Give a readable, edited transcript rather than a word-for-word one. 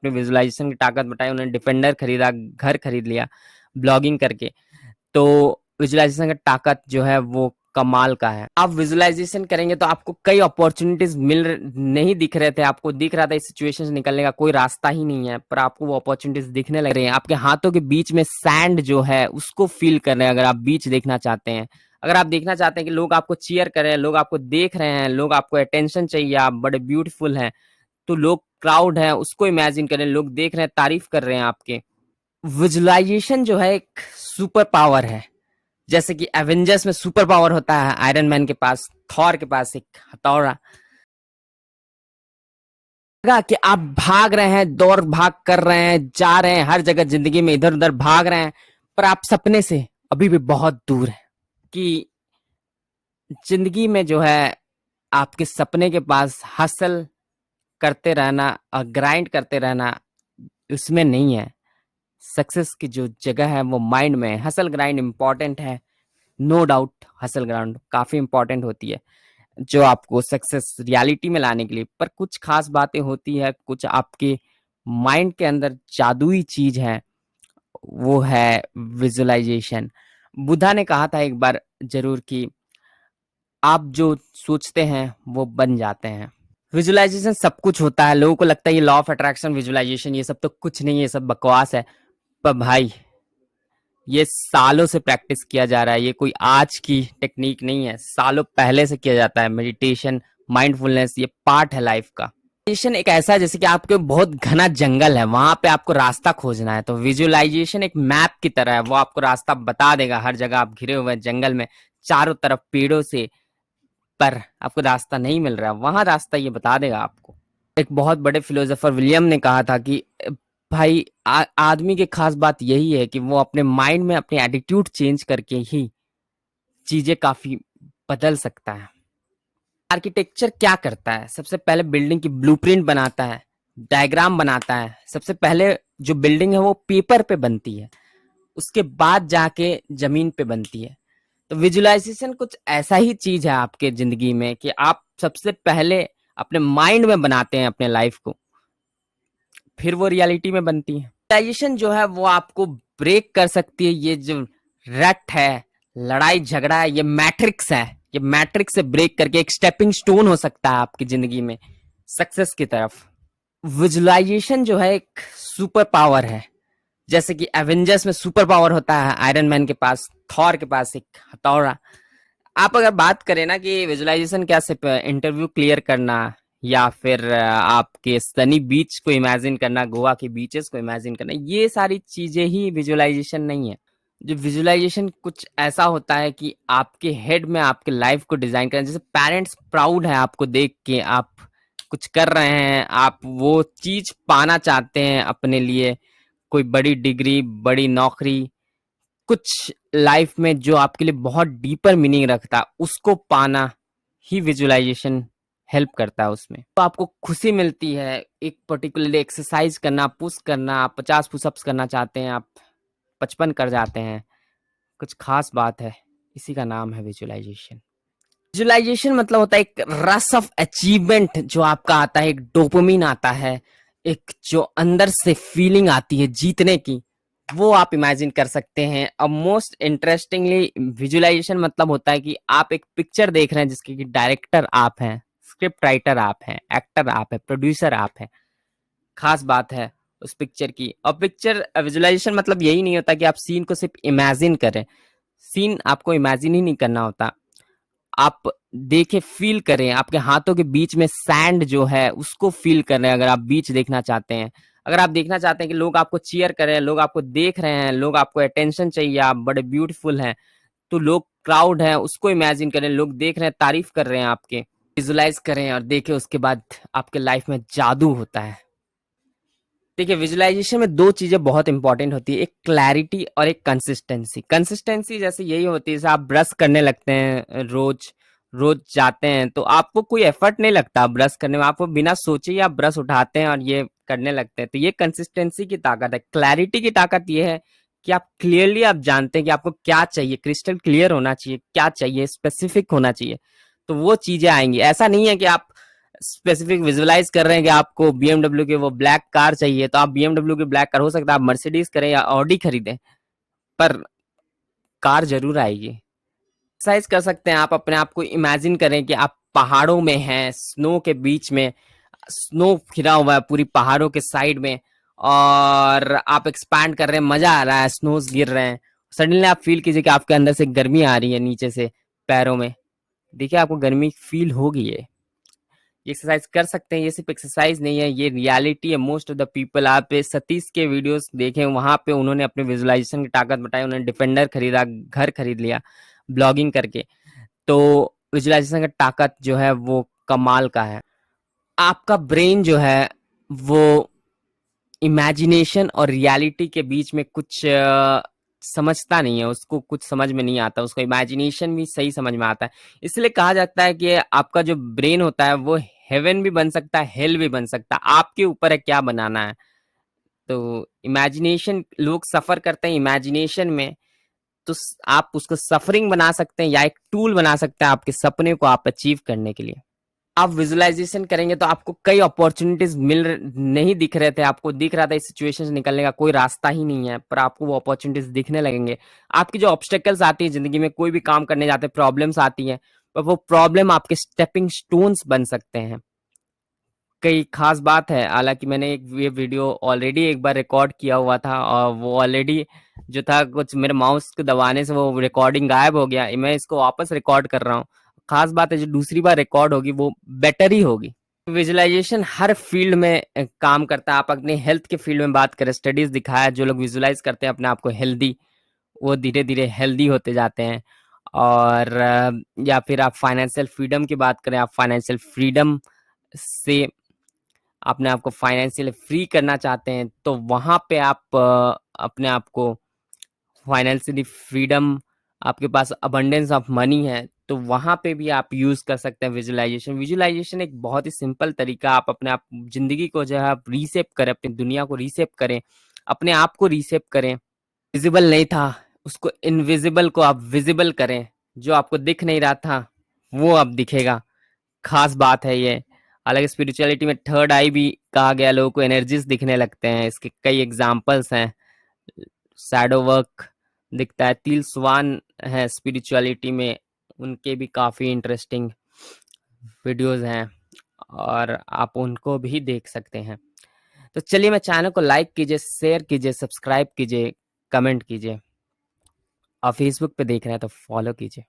अपनी विजुअलाइजेशन की ताकत बताई, उन्होंने डिफेंडर खरीदा, घर खरीद लिया ब्लॉगिंग करके। तो विजुअलाइजेशन का ताकत जो है वो कमाल का है। आप विजुअलाइजेशन करेंगे तो आपको कई अपॉर्चुनिटीज नहीं दिख रहे थे, आपको दिख रहा था इस सिचुएशन से निकलने का कोई रास्ता ही नहीं है, पर आपको वो अपॉर्चुनिटीज दिखने लग रही हैं। आपके हाथों के बीच में सैंड जो है उसको फील कर रहे हैं। अगर आप बीच देखना चाहते हैं, अगर आप देखना चाहते हैं कि लोग आपको चीयर कर रहे हैं, लोग आपको देख रहे हैं, लोग आपको अटेंशन चाहिए, आप बड़े ब्यूटीफुल हैं, तो लोग क्राउड है उसको इमेजिन करें, लोग देख रहे हैं, तारीफ कर रहे हैं आपके। विजुअलाइजेशन जो है एक सुपर पावर है। जैसे कि एवेंजर्स में सुपर पावर होता है आयरन मैन के पास, थॉर के पास एक हथौड़ा, कि आप भाग रहे हैं, दौड़ भाग कर रहे हैं, जा रहे हैं हर जगह जिंदगी में इधर उधर भाग रहे हैं, पर आप सपने से अभी भी बहुत दूर है। कि जिंदगी में जो है आपके सपने के पास हसल करते रहना और ग्राइंड करते रहना उसमें नहीं है। सक्सेस की जो जगह है वो माइंड में है। हसल ग्राइंड इंपॉर्टेंट है, नो डाउट, हसल ग्राइंड काफी इंपॉर्टेंट होती है जो आपको सक्सेस रियलिटी में लाने के लिए। पर कुछ खास बातें होती है, कुछ आपके माइंड के अंदर जादुई चीज है, वो है विजुअलाइजेशन। बुद्धा ने कहा था एक बार जरूर कि आप जो सोचते हैं वो बन जाते हैं। विजुअलाइजेशन सब कुछ होता है। लोगों को लगता है ये लॉ ऑफ अट्रैक्शन, विजुअलाइजेशन ये सब तो कुछ नहीं है, ये सब बकवास है। पर भाई ये सालों से प्रैक्टिस किया जा रहा है, ये कोई आज की टेक्निक नहीं है, सालों पहले से किया जाता है। मेडिटेशन, माइंडफुलनेस ये पार्ट है लाइफ का। विजुअलाइजेशन एक ऐसा है जैसे कि आपके बहुत घना जंगल है, वहां पे आपको रास्ता खोजना है, तो विजुअलाइजेशन एक मैप की तरह है, वो आपको रास्ता बता देगा। हर जगह आप घिरे हुए हैं जंगल में, चारों तरफ पेड़ों से, पर आपको रास्ता नहीं मिल रहा, वहां रास्ता ये बता देगा आपको। एक बहुत बड़े फिलोसोफर विलियम ने कहा था कि भाई आदमी की खास बात यही है कि वो अपने माइंड में अपने एटीट्यूड चेंज करके ही चीजें काफी बदल सकता है। आर्किटेक्चर क्या करता है? सबसे पहले बिल्डिंग की ब्लूप्रिंट बनाता है, डायग्राम बनाता है। सबसे पहले जो बिल्डिंग है वो पेपर पे बनती है, उसके बाद जाके जमीन पे बनती है। तो विजुअलाइजेशन कुछ ऐसा ही चीज है आपके जिंदगी में कि आप सबसे पहले अपने माइंड में बनाते हैं अपने लाइफ को, फिर वो रियलिटी में बनती है। विजुअलाइजेशन जो है वो आपको ब्रेक कर सकती है। ये जो रट है, लड़ाई झगड़ा है, ये मैट्रिक्स है, ये मैट्रिक्स से ब्रेक करके एक स्टेपिंग स्टोन हो सकता है आपकी जिंदगी में सक्सेस की तरफ। विजुअलाइजेशन जो है एक सुपर पावर है। जैसे कि एवेंजर्स में सुपर पावर होता है आयरन मैन के पास, थॉर के पास एक हथौड़ा। आप अगर बात करें ना कि विजुअलाइजेशन क्या, सिर्फ इंटरव्यू क्लियर करना या फिर आपके सनी बीच को इमेजिन करना, गोवा के बीचेस को इमेजिन करना, ये सारी चीजें ही विजुअलाइजेशन नहीं है। जो विजुअलाइजेशन कुछ ऐसा होता है कि आपके हेड में आपके लाइफ को डिजाइन करना। जैसे पेरेंट्स प्राउड है आपको देख के, आप कुछ कर रहे हैं, आप वो चीज पाना चाहते हैं अपने लिए, कोई बड़ी डिग्री, बड़ी नौकरी, कुछ लाइफ में जो आपके लिए बहुत डीपर मीनिंग रखता है, उसको पाना ही विजुअलाइजेशन हेल्प करता है उसमें। तो आपको खुशी मिलती है एक पर्टिकुलर एक्सरसाइज करना, पुश करना, आप 50 पुशअप्स करना चाहते हैं, आप 55 कर जाते हैं, कुछ खास बात है, इसी का नाम है विजुअलाइजेशन। विजुअलाइजेशन मतलब होता है एक रस ऑफ अचीवमेंट जो आपका आता है, एक डोपामिन आता है, एक जो अंदर से फीलिंग आती है जीतने की, वो आप इमेजिन कर सकते हैं। अब मोस्ट इंटरेस्टिंगली विजुअलाइजेशन मतलब होता है कि आप एक पिक्चर देख रहे हैं जिसके कि डायरेक्टर आप हैं, स्क्रिप्ट राइटर आप हैं, एक्टर आप हैं, प्रोड्यूसर आप हैं। खास बात है उस पिक्चर की। और पिक्चर विजुअलाइजेशन मतलब यही नहीं होता कि आप सीन को सिर्फ इमेजिन करें, सीन आपको इमेजिन ही नहीं करना होता, आप देखे फील करें। आपके हाथों के बीच में सैंड जो है उसको फील कर रहे हैं अगर आप बीच देखना चाहते हैं। अगर आप देखना चाहते हैं कि लोग आपको चीयर कर रहे हैं, लोग आपको देख रहे हैं, लोग आपको अटेंशन चाहिए, आप बड़े ब्यूटीफुल हैं, तो लोग क्राउड है उसको इमेजिन करें, लोग देख रहे हैं, तारीफ कर रहे हैं आपके। विजुलाइज करें और देखें, उसके बाद आपके लाइफ में जादू होता है। देखिए विजुअलाइजेशन में दो चीजें बहुत इंपॉर्टेंट होती है, एक क्लैरिटी और एक कंसिस्टेंसी। कंसिस्टेंसी जैसे यही होती है, जैसे आप ब्रश करने लगते हैं, रोज रोज जाते हैं तो आपको कोई एफर्ट नहीं लगता ब्रश करने में, आपको बिना सोचे ही आप ब्रश उठाते हैं और ये करने लगते हैं, तो ये कंसिस्टेंसी की ताकत है। क्लैरिटी की ताकत ये है कि आप क्लियरली आप जानते हैं कि आपको क्या चाहिए, क्रिस्टल क्लियर होना चाहिए, क्या चाहिए, स्पेसिफिक होना चाहिए, तो वो चीजें आएंगी। ऐसा नहीं है कि आप स्पेसिफिक विजुअलाइज कर रहे हैं कि आपको BMW के वो ब्लैक कार चाहिए, तो आप BMW की ब्लैक कार, हो सकता है आप मर्सिडीज करें या ऑडी खरीदें, पर कार जरूर आएगी। एक्सरसाइज कर सकते हैं आप, अपने आप को इमेजिन करें कि आप पहाड़ों में हैं, स्नो के बीच में, स्नो घिरा हुआ है पूरी पहाड़ों के साइड में, और आप एक्सपैंड कर रहे हैं, मजा आ रहा है, स्नोज गिर रहे हैं। सडनली आप फील कीजिए कि आपके अंदर से गर्मी आ रही है नीचे से पैरों में। देखिए आपको गर्मी फील होगी। ये एक्सरसाइज कर सकते हैं, ये सिर्फ एक्सरसाइज नहीं है, ये रियलिटी है। मोस्ट ऑफ द पीपल, आप सतीश के वीडियोस देखें, वहां पे उन्होंने अपने विजुअलाइजेशन की ताकत बताई, उन्होंने डिफेंडर खरीदा, घर खरीद लिया ब्लॉगिंग करके। तो विजुअलाइजेशन का ताकत जो है वो कमाल का है। आपका ब्रेन जो है वो इमेजिनेशन और रियलिटी के बीच में कुछ समझता नहीं है, उसको कुछ समझ में नहीं आता, उसको इमेजिनेशन भी सही समझ में आता है। इसलिए कहा जाता है कि आपका जो ब्रेन होता है वो हेवन भी बन सकता है, हेल भी बन सकता है, आपके ऊपर है क्या बनाना है। तो इमेजिनेशन, लोग सफर करते हैं इमेजिनेशन में, तो आप उसको सफरिंग बना सकते हैं या एक टूल बना सकते हैं आपके सपने को आप अचीव करने के लिए। आप विजुअलाइजेशन करेंगे तो आपको कई अपॉर्चुनिटीज नहीं दिख रहे थे, आपको दिख रहा था इस सिचुएशन से निकलने का कोई रास्ता ही नहीं है, पर आपको वो अपॉर्चुनिटीज दिखने लगेंगे। आपकी जो ऑब्स्टेकल्स आती है जिंदगी में, कोई भी काम करने जाते प्रॉब्लम्स आती हैं, पर वो प्रॉब्लम आपके स्टेपिंग स्टोन्स बन सकते हैं। कई खास बात है, हालांकि मैंने ये वीडियो ऑलरेडी एक बार रिकॉर्ड किया हुआ था, और वो ऑलरेडी जो था, कुछ मेरे माउस को दबाने से वो रिकॉर्डिंग गायब हो गया, मैं इसको वापस रिकॉर्ड कर रहा हूँ। खास बात है, जो दूसरी बार रिकॉर्ड होगी वो बेटर ही होगी। विजुअलाइजेशन हर फील्ड में काम करता है। आप अपने हेल्थ के फील्ड में बात करें, स्टडीज दिखाया, जो लोग विजुअलाइज करते हैं अपने आप को हेल्दी, वो धीरे धीरे हेल्दी होते जाते हैं। और या फिर आप फाइनेंशियल फ्रीडम की बात करें, आप फाइनेंशियल फ्रीडम से अपने आप को फाइनेंशियली फ्री करना चाहते हैं, तो वहां पे आप अपने आप को फाइनेंशियली फ्रीडम, आपके पास अबंडेंस ऑफ मनी है, तो वहां पे भी आप यूज कर सकते हैं विजुअलाइजेशन। विजुअलाइजेशन एक बहुत ही सिंपल तरीका, आप अपने आप जिंदगी को जो है आप रीसेप करें, अपनी दुनिया को रीसेप करें, अपने आप को रीसेप करें। विजिबल नहीं था, उसको इनविजिबल को आप विजिबल करें, जो आपको दिख नहीं रहा था वो अब दिखेगा। खास बात है ये। हालांकि स्पिरिचुअलिटी में थर्ड आई भी कहा गया, लोगों को एनर्जीज दिखने लगते हैं, इसके कई एग्जांपल्स हैं। शैडो वर्क दिखता है, तिल स्वान है स्पिरिचुअलिटी में, उनके भी काफी इंटरेस्टिंग वीडियोस हैं, और आप उनको भी देख सकते हैं। तो चलिए, मैं चैनल को लाइक कीजिए, शेयर कीजिए, सब्सक्राइब कीजिए, कमेंट कीजिए, और फेसबुक पे देख रहे हैं तो फॉलो कीजिए।